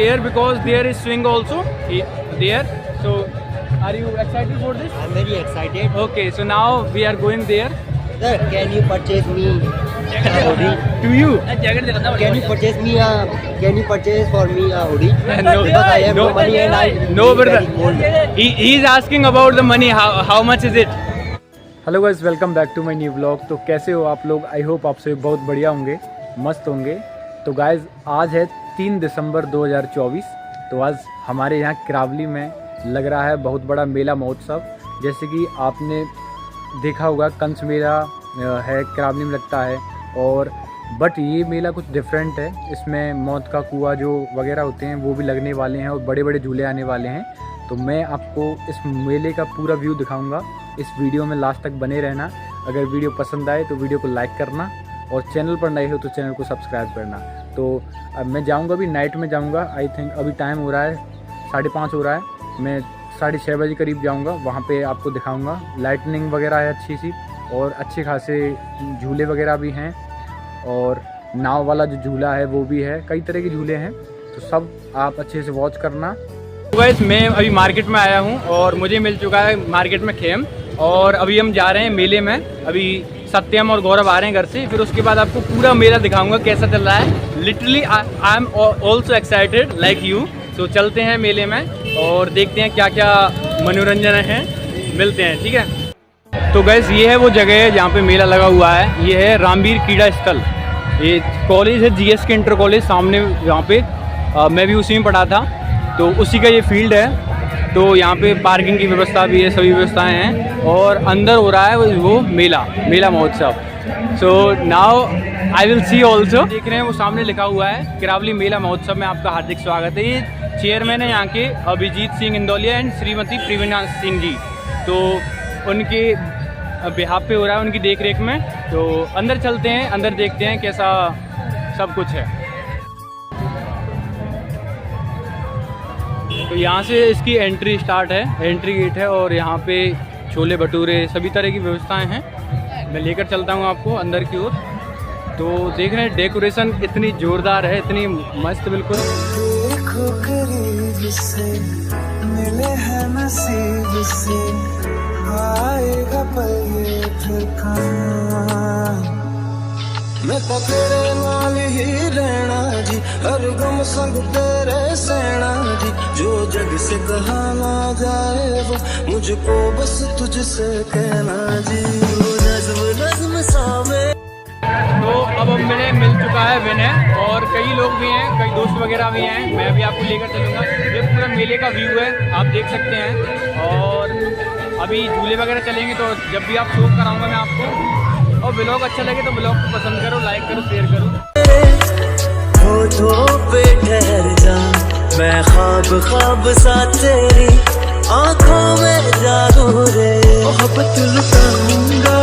here because there is swing also there. So are you excited for this? I'm very excited. Okay, so now we are going there. Sir, can you purchase me a hoodie? To you? Can you purchase me a? Can you purchase for me a hoodie? No, Because I have no money and I no feel brother. very cold. He is asking about the money. How much is it? Hello guys, welcome back to my new blog. तो कैसे हो आप लोग? I hope आप सभी बहुत बढ़िया होंगे, मस्त होंगे। तो गाइस आज है 3 दिसंबर 2024। तो आज हमारे यहाँ किरावली में लग रहा है बहुत बड़ा मेला महोत्सव। जैसे कि आपने देखा होगा कंस मेला है किरावली में लगता है, और बट ये मेला कुछ डिफरेंट है। इसमें मौत का कुआं जो वगैरह होते हैं वो भी लगने वाले हैं और बड़े बड़े झूले आने वाले हैं। तो मैं आपको इस मेले का पूरा व्यू दिखाऊंगा। इस वीडियो में लास्ट तक बने रहना। अगर वीडियो पसंद आए तो वीडियो को लाइक करना, और चैनल पर नए हो तो चैनल को सब्सक्राइब करना। तो अब मैं जाऊंगा, अभी नाइट में जाऊंगा। आई थिंक अभी टाइम हो रहा है 5:30 हो रहा है। मैं 6:30 बजे करीब जाऊंगा, वहाँ पे आपको दिखाऊंगा। लाइटनिंग वगैरह है अच्छी सी, और अच्छे खासे झूले वगैरह भी हैं, और नाव वाला जो झूला है वो भी है। कई तरह के झूले हैं, तो सब आप अच्छे से वॉच करना। गाइस मैं अभी मार्केट में आया हूँ और मुझे मिल चुका है मार्केट में खेम, और अभी हम जा रहे हैं मेले में। अभी सत्यम और गौरव आ रहे हैं घर से। फिर उसके बाद आपको पूरा मेला दिखाऊंगा कैसा चल रहा है। Literally I am also excited like you. तो चलते हैं मेले में और देखते हैं क्या क्या मनोरंजन है। मिलते हैं, ठीक है। तो गाइस ये है वो जगह है जहाँ पे मेला लगा हुआ है। ये है रामवीर क्रीड़ा स्थल। ये कॉलेज है GS के इंटर कॉलेज सामने, यहाँ पे मैं भी उसी में पढ़ा था। तो उसी का ये फील्ड है। तो यहाँ पे पार्किंग की व्यवस्था भी है, सभी व्यवस्थाएं हैं, और अंदर हो रहा है वो मेला महोत्सव। So now I will see also. देख रहे हैं वो सामने लिखा हुआ है किरावली मेला महोत्सव में आपका हार्दिक स्वागत है। ये चेयरमैन है यहाँ के अभिजीत सिंह इंदौलिया एंड श्रीमती प्रीविना सिंह जी। तो उनके बिहाफ पे हो रहा है, उनकी देख रेख में। तो अंदर चलते हैं, अंदर देखते हैं कैसा सब कुछ है। तो यहाँ से इसकी एंट्री स्टार्ट है, एंट्री गेट है, और यहाँ पे छोले भटूरे सभी तरह की व्यवस्थाएं हैं। मैं लेकर चलता हूँ आपको अंदर की ओर। तो देख रहे हैं डेकोरेशन इतनी जोरदार है, इतनी मस्त बिल्कुल। देखो करीब से मिले हैं नसीब से, आएगा पल ये फिर कहाँ। मैं तो तेरे नाल ही रहना जी, हर गम संग तेरे सहना जी। जो जग से कहा ना जाए वो मुझको बस तुझसे कहना जी। नज़्म नज़्म सा में। तो अब हम मिल चुका है विनय, और कई लोग भी हैं, कई दोस्त वगैरह भी हैं। मैं भी आपको लेकर चलूँगा। ये पूरा मेले का व्यू है, आप देख सकते हैं। और अभी झूले वगैरह चलेंगे, तो जब भी आप शो कराऊँगा मैं आपको। और ब्लॉग अच्छा लगे तो ब्लॉग को पसंद करो, लाइक करो, शेयर करो। होठों पे ठहर जा, मैं ख्वाब सा तेरी आँखों में जादू रे। मोहब्बत लुटाऊंगा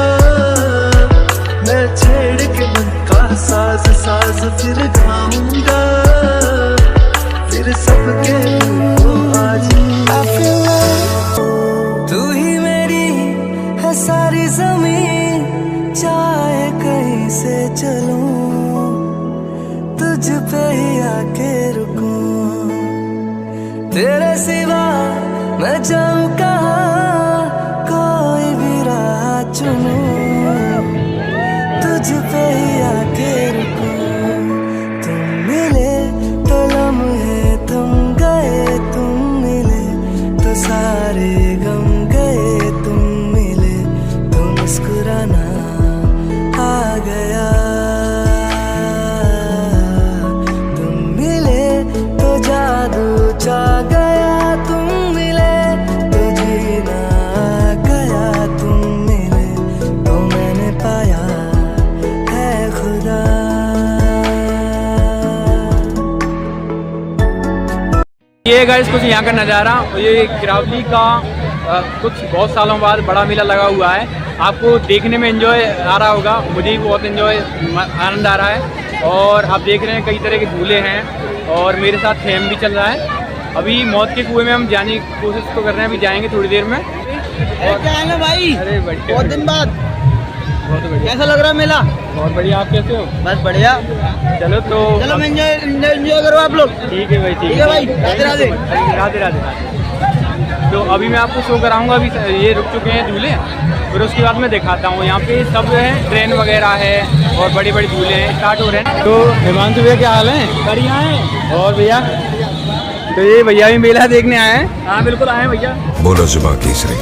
मैं, छेड़ के मन का साज फिर गाऊंगा, फिर सबके को आज। तू ही मेरी है सारी ज़मीन, चाहे कहीं से चलूं तुझ पे ही आके रुकूं। तेरे सिवा मैं जाऊं कहाँ, कोई भी राह चुनूं तुझ पे ही आके रुकूं। तुम मिले तो लम्हे थम गए, तुम मिले तो सारे गम गए। तुम मिले तो मुस्कुराना आ गया, तुम मिले तो जादू छा गया। तुम मिले तो जीना आ गया, तुम मिले तो मैंने पाया है खुदा। ये गाइस कुछ यहाँ का नज़ारा। ये किरावली का कुछ बहुत सालों बाद बड़ा मेला लगा हुआ है। आपको देखने में एंजॉय आ रहा होगा, मुझे भी बहुत आनंद आ रहा है। और आप देख रहे हैं कई तरह के झूले हैं, और मेरे साथ खेम भी चल रहा है। अभी मौत के कुएं में हम जाने की कोशिश तो कर रहे हैं, अभी जाएंगे थोड़ी देर में। और क्या है ना भाई, अरे बहुत दिन बाद बहुत बढ़िया। कैसा लग रहा है मेला? बहुत बढ़िया। आप कैसे हो? बस बढ़िया। चलो तो चलो मैं एंजॉय करो आप लोग। ठीक है भाई, ठीक है भाई, राधे राधे। राधे राधे। तो अभी मैं आपको शो कराऊंगा। अभी ये रुक चुके हैं झूले, फिर उसके बाद मैं दिखाता हूँ। यहाँ पे सब है, ट्रेन वगैरह है और बड़ी बड़ी झूले हैं, स्टार्ट हो रहे हैं। तो हिमांशु भैया क्या हाल है? बढ़िया है। और भैया, तो ये भैया भी मेला देखने आए हैं? हाँ बिल्कुल आए हैं भैया। बोलो जुबा केसरी।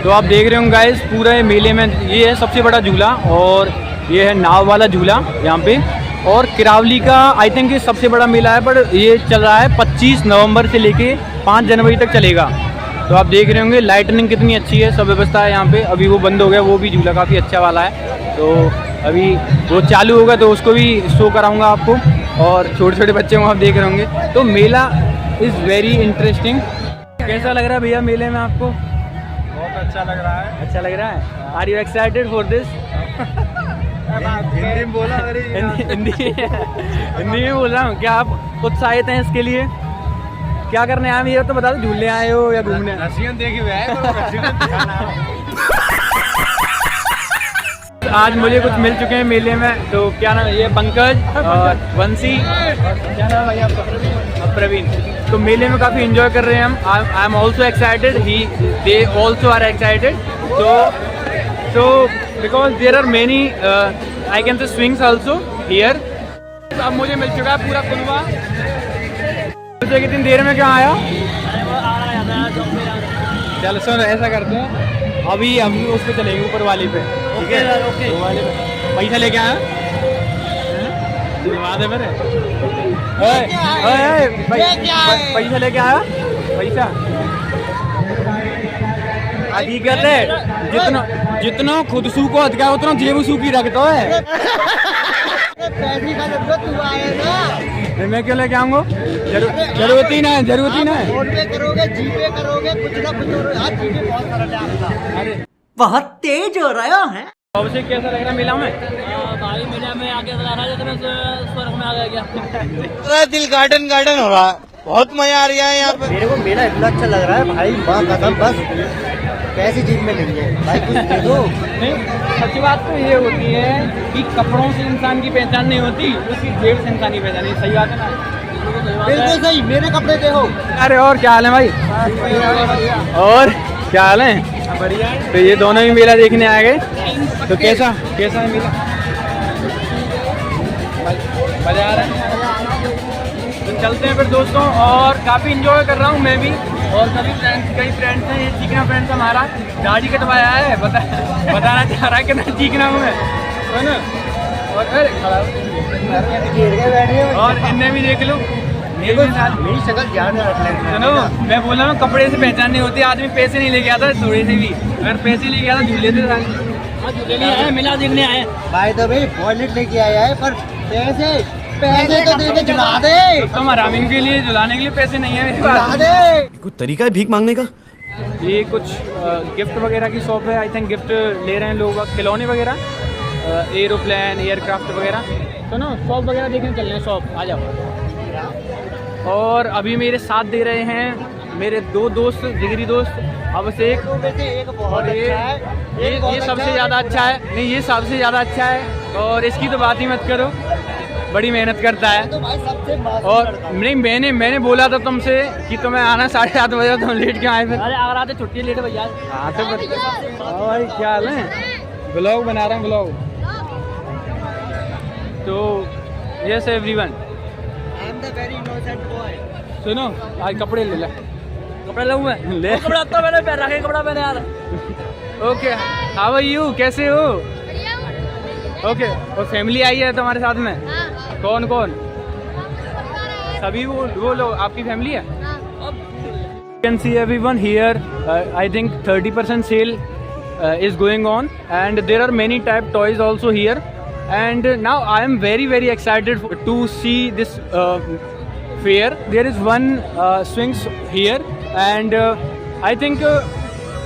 तो आप देख रहे हो गाइस, पूरे मेले में ये है सबसे बड़ा झूला और ये है नाव वाला झूला यहाँ पे। और किरावली का आई थिंक ये सबसे बड़ा मेला है, पर ये चल रहा है 25 नवंबर से लेके 5 जनवरी तक चलेगा। तो आप देख रहे होंगे लाइटनिंग कितनी अच्छी है, सब व्यवस्था है यहाँ पे। अभी वो बंद हो गया, वो भी झूला काफ़ी अच्छा वाला है। तो अभी वो चालू होगा तो उसको भी शो कराऊंगा आपको। और छोटे छोटे बच्चे को आप देख रहे होंगे। तो मेला इज़ वेरी इंटरेस्टिंग। कैसा लग रहा है भैया मेले में आपको? बहुत अच्छा लग रहा है। अच्छा लग रहा है। Are you excited for this? Hindi में बोला। हिंदी में बोल रहा हूँ। क्या आप उत्साहित हैं इसके लिए? क्या करने आए हैं ये तो बता दो। झूलने आए हो या घूमने? रसियन देखे हुए है। आज मुझे कुछ मिल चुके हैं मेले में। तो क्या नाम है? ये पंकज और वंशी। क्या नाम है भाई आपका? प्रवीण। तो मेले में काफ़ी एंजॉय कर रहे हैं हम। I am also excited, they also are excited. तो because there are many I can say swings also here. अब मुझे मिल चुका है पूरा कुनवा। मुझे कितनी देर में क्या आया? चलो सुन, ऐसा करते हैं, अभी हम उस पर चलेंगे, ऊपर वाली पे। ठीक है, ओके। वाले पे पैसा लेके आया? दिलवा दे मेरे। पैसा लेके आया? पैसा हकीकत है, जितना खुद सू को हथका उतना जेब सू की रखता है। पैसे का जरूरत तू आया ना। मैं क्यों लेके आऊंगा? जरूरत ही ना है, जरूरत ही ना है। फोन पे करोगे, जीपे करोगे, कुछ ना कुछ हो। आज जीपे बहुत सरल है आपका। अरे बहुत तेज हो रहा है। अब से कैसा लग रहा है मेला में? भाई मेला में आके लगा रहा है, जैसे मैं स्वर्ग में आ गया क्या। दिल गार्डन गार्डन हो रहा है। बहुत मजा आ रहा है यहाँ पे। मेरे को मेला इतना अच्छा लग रहा है भाई, माँ कसम। बस पैसे जेब में नहीं है भाई, कुछ दे दो। नहीं, सच्ची बात तो ये होती है कि कपड़ों से इंसान की पहचान नहीं होती, उसकी जेब से इंसान की पहचान नहीं। सही बात है ना? बिल्कुल सही। मेरे कपड़े देखो। अरे और क्या हाल है भाई? और क्या हाल है? बढ़िया। तो ये दोनों भी मेला देखने आ गए। तो कैसा है मेला? मजा आ रहा है? तो चलते हैं फिर दोस्तों। और काफ़ी इंजॉय कर रहा हूँ मैं भी, और कई फ्रेंड्स हैं। ये चीकना फ्रेंड्स हमारा दाढ़ी कटवाया है, बताना चाह रहा है कितना चीकना हूँ मैं, है ना? और अरे खड़ा और इन्हें भी देख लो। मेरी शक्ल ध्यान में रख लेना। सुनो, मैं बोल रहा हूँ कपड़े से पहचान नहीं होती। आदमी पैसे नहीं लेके आता थोड़े से भी, अगर पैसे लेके आता झूले से झूले नहीं आए, मेला देखने आए। भाई तो भाई वॉलेट लेके आया है, पर पैसे तो दे के झुला दे। तुम आरामिंग के लिए झुलाने के लिए पैसे नहीं है मेरे झुला पास। दे। कुछ तरीका है भीख मांगने का? ये कुछ गिफ्ट वगैरह की शॉप है। आई थिंक गिफ्ट ले रहे हैं लोग, खिलौने वगैरह, एरोप्लेन, एयरक्राफ्ट वगैरह। तो ना शॉप वगैरह देखने चल रहे हैं। शॉप आ जाओ। और अभी मेरे साथ दे रहे हैं मेरे 2 दोस्त, जिगरी दोस्त, अभिषेक। एक बहुत और ये अच्छा है, ये सबसे ज़्यादा अच्छा है। नहीं, ये सबसे ज़्यादा अच्छा है और इसकी तो बात ही मत करो, बड़ी मेहनत करता है। तो भाई सबसे मासूम और लड़का है। नहीं, मैंने बोला था तुमसे कि तुम्हें आना 7:30 बजे, तुम लेट क्यों आए फिर? अरे अगर आते छुट्टी लेट भैया। हाँ तो भाई क्या हाल है? ब्लॉग बना रहा हूँ, ब्लॉग। तो yes everyone, I am the very innocent boy. सुनो, आज कपड़े ले ले। कपड़े ले हुए ले। कपड़ा तो मैंने पहन रखे, कपड़ा मैंने यार। Okay, how are you? कैसे हो? ओके, और फैमिली आई है तुम्हारे साथ में? कौन कौन? सभी वो लोग आपकी फैमिली है? You can see everyone here. I think 30% sale is going on, and there are many type toys also here. And now I am very excited to see this fair. There is one swings here, and I think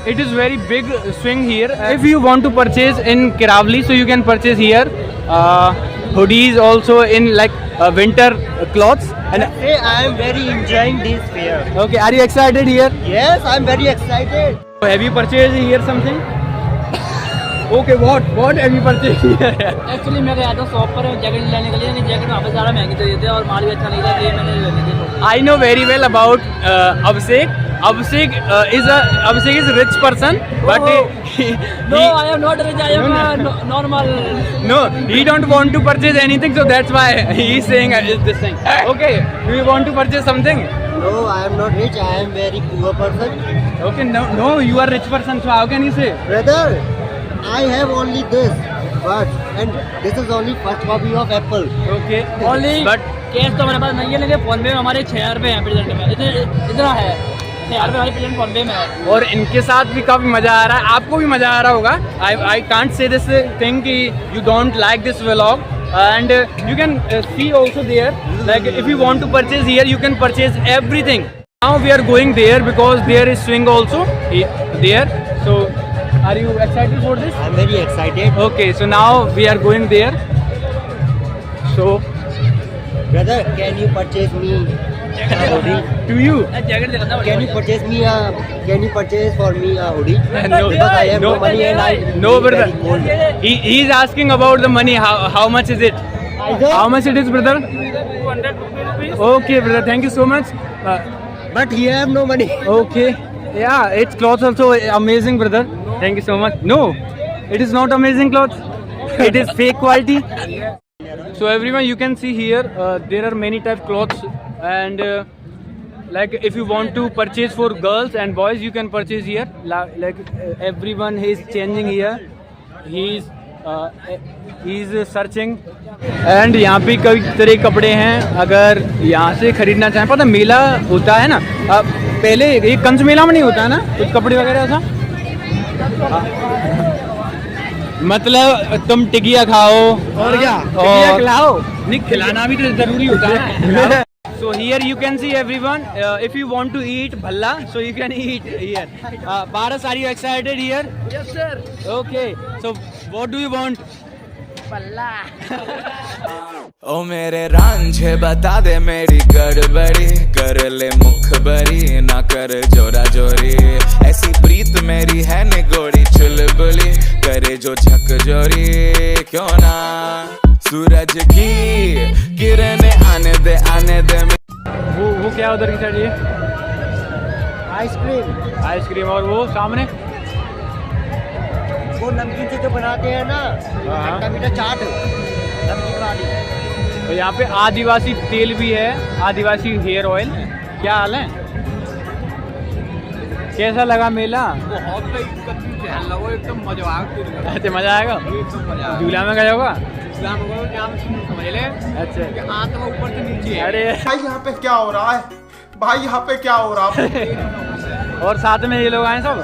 it is very big swing here. If you want to purchase in Kiravli, so you can purchase here. hoodies also in like winter clothes. And Hey, I am very enjoying this fair. okay, are you excited here? Yes, I am very excited. Have you purchased here something? Okay, what have you purchased here? Actually मैं गया था shop पर jacket लेने के लिए, लेकिन jacket वहाँ पे ज़्यादा महंगी दे देते और माल भी अच्छा नहीं था, ये मैंने ले ली थी। I know very well about Abhishek. Abhishek is a rich person, but No, I am not rich. I am normal. no, he don't want to purchase anything, so that's why he is saying this thing. Okay, do you want to purchase something? No, I am not rich. I am very poor person. Okay, no, you are rich person, so how can you say? Brother, I have only this. But and this is only first copy of Apple. Okay, Only but cash तो हमारे पास नहीं है, लेकिन phone पे में हमारे 6,000 रुपये हैं प्रेजेंट में, इतना है 6,000 रुपये हमारे प्रेजेंट फोन पे में है। और इनके साथ भी काफी मजा आ रहा है, आपको भी मजा आ रहा होगा। I can't say this thing कि you don't like this vlog, and you can see also there, like if you want to purchase here, you can purchase everything. Now we are going there because there is swing also there. So are you excited for this? I am very excited. Okay, so now we are going there. So Brother, can you purchase me a hoodie? to you. Jacket दिखाता हूँ। Can you purchase for me a hoodie? No, Because I have no money and I no feel brother. very cold. He is asking about the money. How much is it? How much it is, brother? 250 rupees. Okay, brother. Thank you so much. But he have no money. Okay. Yeah, its clothes also amazing, brother. Thank you so much. No, it is not amazing clothes. It is fake quality. So everyone, you can see here there are many type clothes, and like if you want to purchase for girls and boys, you can purchase here. Like everyone is changing here. He is searching. And यहाँ पे कई तरह के कपड़े हैं, अगर यहाँ से खरीदना चाहें। पता मेला होता है ना, पहले ये कंच मेला में नहीं होता है ना कुछ कपड़े वगैरह ऐसा, मतलब तुम टिकिया खाओ और क्या? टिकिया खिलाओ, नहीं खिलाना भी तो जरूरी होता है। So here you can see everyone. If you want to eat bhalla, so you can eat here. Paras, are you excited here? Yes sir. Okay. So what do you want? ओ मेरे रांझे बता दे मेरी गड़बड़ी, कर ले मुखबरी ना कर जोरा जोरी, ऐसी प्रीत मेरी है निगोड़ी चुलबुली, करे जो झक जोरी क्यों ना, सूरज की किरणें आने दे वो क्या उधर की साइड ये आइसक्रीम, आइसक्रीम, और वो सामने वो नमकीन से जो बनाते हैं ना, हाँ। खट्टा मीठा चाट, नमकीन वाली। तो यहाँ पे आदिवासी तेल भी है, आदिवासी हेयर ऑयल। क्या हाल है, कैसा लगा मेला? एकदम मजा आया। अच्छा मजा आएगा, झूला में गया होगा। समझ ले, अच्छा आत्मा ऊपर से नीचे है। अरे भाई यहाँ पे क्या हो रहा है? भाई यहाँ पे क्या हो रहा है? और साथ में ये लोग आए सब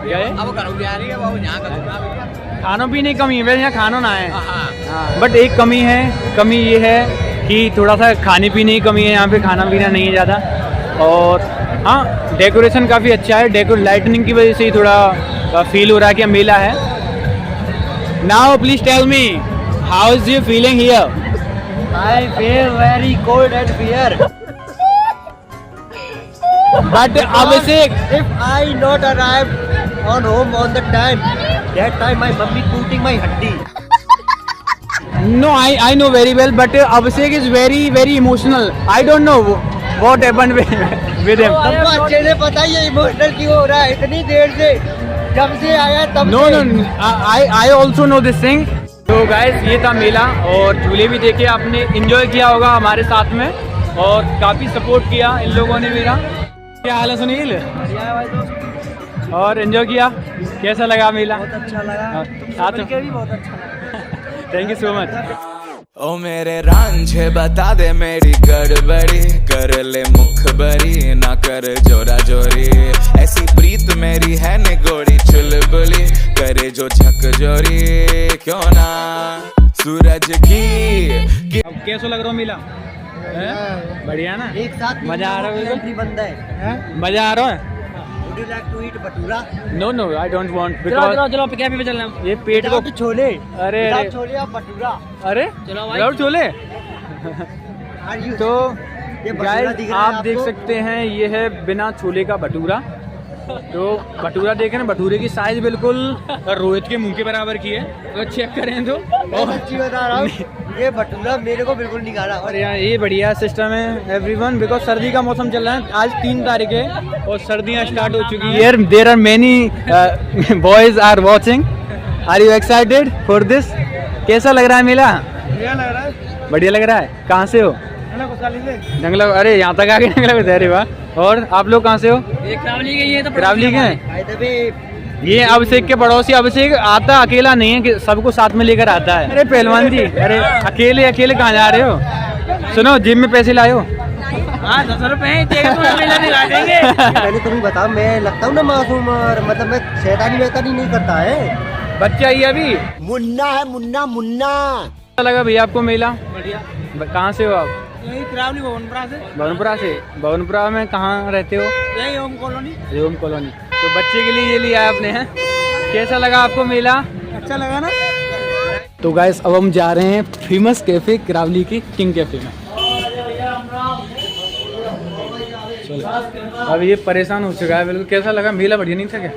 गए, अब करो जा रही है बाबू, यहाँ करो खानों पीने की कमी है, वैसे यहाँ खानों ना है। हाँ, बट एक कमी है, कमी ये है कि थोड़ा सा खाने पीने की कमी है, यहाँ पे खाना पीना नहीं है ज़्यादा। और हाँ, डेकोरेशन काफ़ी अच्छा है, लाइटनिंग की वजह से ही थोड़ा फील हो रहा है कि मेला है। Now please tell me, how is you feeling here? I feel very cold and fear. But Abhishek, If I not arrive on home on the time, that time my mummy cutting my haddi. no, I know very well, but Abhishek is very emotional. I don't know what happened with him. सबको अच्छे से पता ही है emotional क्यों हो रहा है इतनी देर से, जब से आया तब No, से। no, I also know this thing. तो गाइस ये था मेला, और झूले भी देखे आपने, एंजॉय किया होगा हमारे साथ में, और काफ़ी सपोर्ट किया इन लोगों ने मेरा। क्या हाल है सुनील? और एंजॉय किया, कैसा लगा मेला? बहुत अच्छा लगा, साथ में भी बहुत अच्छा लगा। Thank you so much. ओ मेरे रांझे बता दे मेरी गड़बड़ी, कर ले मुखबरी ना कर जोरा जोरी, ऐसी प्रीत मेरी है निगोड़ी चुलबुली, करे जो झक जोरी क्यों ना, सूरज की अब कैसा लग रहा है मेला? बढ़िया ना, एक साथ मजा आ रहा है बिल्कुल? एंट्री बंदा है। मजा आ रहा है? Would you like to eat bhatura? No no I don't want चलो चलो बिकॉज चलो कैफे पे चलना है। ये पेट को Without छोले। अरे Without अरे छोले आप भटूरा। अरे चलो भाई। विदाउट छोले Are you- तो ये भटूरा गाइस दिख रहा है आप देख आपको? सकते हैं ये है बिना छोले का भटूरा। तो भटूरा देखें ना, भटूरे की साइज बिल्कुल रोहित के मुंह के बराबर की है, तो चेक करें तो। मैं सच्ची बता रहा हूँ ये भटूरा मेरे को बिल्कुल नहीं खाना। और यहाँ ये बढ़िया सिस्टम है एवरीवन, बिकॉज सर्दी का मौसम चल रहा है। आज 3 तारीख है और सर्दियाँ स्टार्ट हो चुकी है। Here there are many boys are watching. Are you excited for this? कैसा लग रहा है मेला? बढ़िया लग रहा है। कहाँ से हो? जंगला। अरे यहाँ तक आगे जंगला में। अरे वाह। और आप लोग कहाँ से हो? ये करावली के, ये तो करावली के हैं? By the way, ये अभिषेक के पड़ोसी। अभिषेक आता अकेला नहीं है कि सबको साथ में लेकर आता है। अरे पहलवान जी, अरे अकेले अकेले कहाँ जा रहे हो? सुनो, जिम में पैसे लाए हो? हाँ 10 रुपए मेला दिखा देंगे। मैंने तुम्हें बताया मैं लगता हूँ ना मासूम, और मतलब मैं शैतानी वैतानी नहीं करता है। बच्चा ही अभी। मुन्ना है मुन्ना मुन्ना। कैसा लगा भैया आपको मेला? बढ़िया। कहाँ से हो आप? यही करावली भवनपुरा से। भवनपुरा से। भवनपुरा में कहाँ रहते हो? यही ओम कॉलोनी। ओम कॉलोनी। तो बच्चे के लिए ये लिया आपने है? कैसा लगा आपको मेला? अच्छा लगा ना? तो गाइस अब हम जा रहे हैं फेमस कैफे करावली की किंग कैफे में। चलो अब ये परेशान हो चुका है बिल्कुल। कैसा लगा मेला? बढ़िया नहीं था क्या?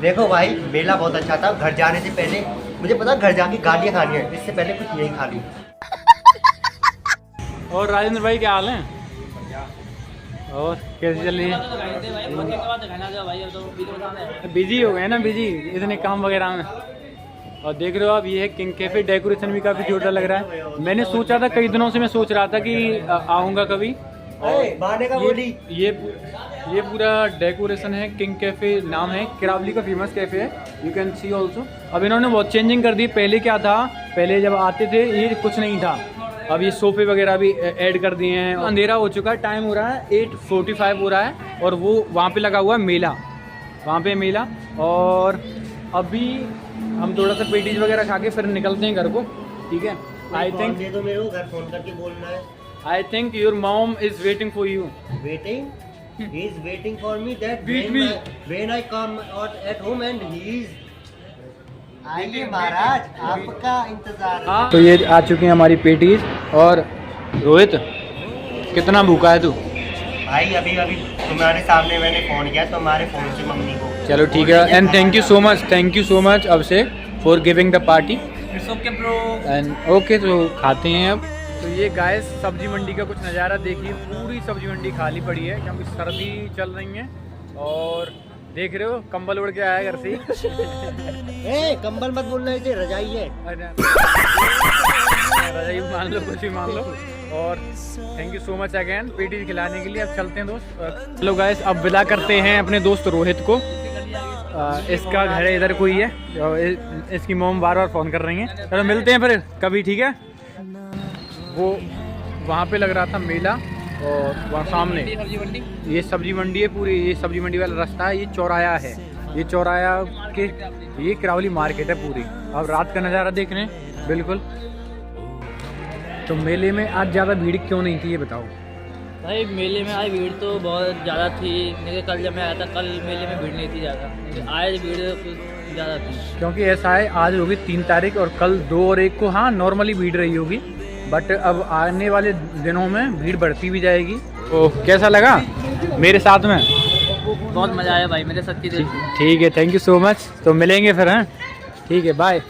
देखो भाई मेला बहुत अच्छा था। घर जाने से पहले मुझे पता घर जाके गालियाँ खानी है, इससे पहले कुछ नहीं खा ली। और राजेंद्र भाई क्या हाल है? और कैसे चल रही है? बिजी हो गए ना, बिजी इतने काम वगैरह में। और देख रहे हो आप, ये है किंग कैफे। डेकोरेशन भी काफ़ी जोरदार लग रहा है। मैंने सोचा था, कई दिनों से मैं सोच रहा था कि आऊँगा कभी। बहाने का बोली। ये पूरा डेकोरेशन है। किंग कैफे नाम है, करावली का फेमस कैफे है। You can see also. अब इन्होंने बहुत चेंजिंग कर दी। पहले क्या था, पहले जब आते थे ये कुछ नहीं था। अब ये सोफे वगैरह भी ऐड कर दिए हैं। अंधेरा हो चुका है, टाइम हो रहा है 8:45 हो रहा है। और वो वहाँ पे लगा हुआ है मेला, वहाँ पे मेला। और अभी हम थोड़ा सा पेटीज वगैरह खा के फिर निकलते हैं घर को, ठीक है? आई थिंक दे दो मेरे को, घर फोन करके बोलना है। I think your mom is waiting for you. Waiting? He is waiting for me that Beat when, me. when I come out at home and he is आइए महाराज आपका इंतजार है। तो ये आ चुकी हैं हमारी पेटीज। और रोहित कितना भूखा है तू? भाई अभी अभी तुम्हारे सामने मैंने फोन किया तुम्हारे फोन से मम्मी को। चलो ठीक है। And thank you so much Abhishek for giving the party. It's okay bro. And okay, तो खाते हैं अब। तो ये गाइस सब्जी मंडी का कुछ नज़ारा देखिए। पूरी सब्जी मंडी खाली पड़ी है क्योंकि सर्दी चल रही है। और देख रहे हो कंबल उड़ के आया घर से ए कंबल मत बोलना, इसे रजाई है। रजाई मान लो, कुछ भी मान लो। और thank you so much again पेटी खिलाने के लिए। अब चलते हैं दोस्त। चलो गाइस अब विदा करते हैं अपने दोस्त रोहित को। इसका घर है इधर कोई है, इसकी मॉम बार बार फ़ोन कर रही हैं। चलो मिलते हैं फिर कभी, ठीक है? वो वहाँ पे लग रहा था मेला और वहाँ सामने ये सब्जी मंडी है पूरी। ये सब्जी मंडी वाला रास्ता है, ये चौराया है। ये चौराया के ये करावली मार्केट है पूरी। अब रात का नज़ारा देख रहे हैं बिल्कुल। तो मेले में आज ज़्यादा भीड़ क्यों नहीं थी ये बताओ? भाई मेले में आई भीड़ तो बहुत ज़्यादा थी, लेकिन कल जब मैं आया था कल मेले में भीड़ नहीं थी ज़्यादा, आज भीड़ कुछ ज़्यादा थी। क्योंकि ऐसा है, आज होगी 3 तारीख और कल 2 और 1 को हाँ नॉर्मली भीड़ रही होगी, बट अब आने वाले दिनों में भीड़ बढ़ती भी जाएगी। तो कैसा लगा मेरे साथ में? बहुत मज़ा आया भाई मेरे साथ की। ठीक है, थैंक यू सो मच। तो मिलेंगे फिर, हैं? ठीक है, बाय।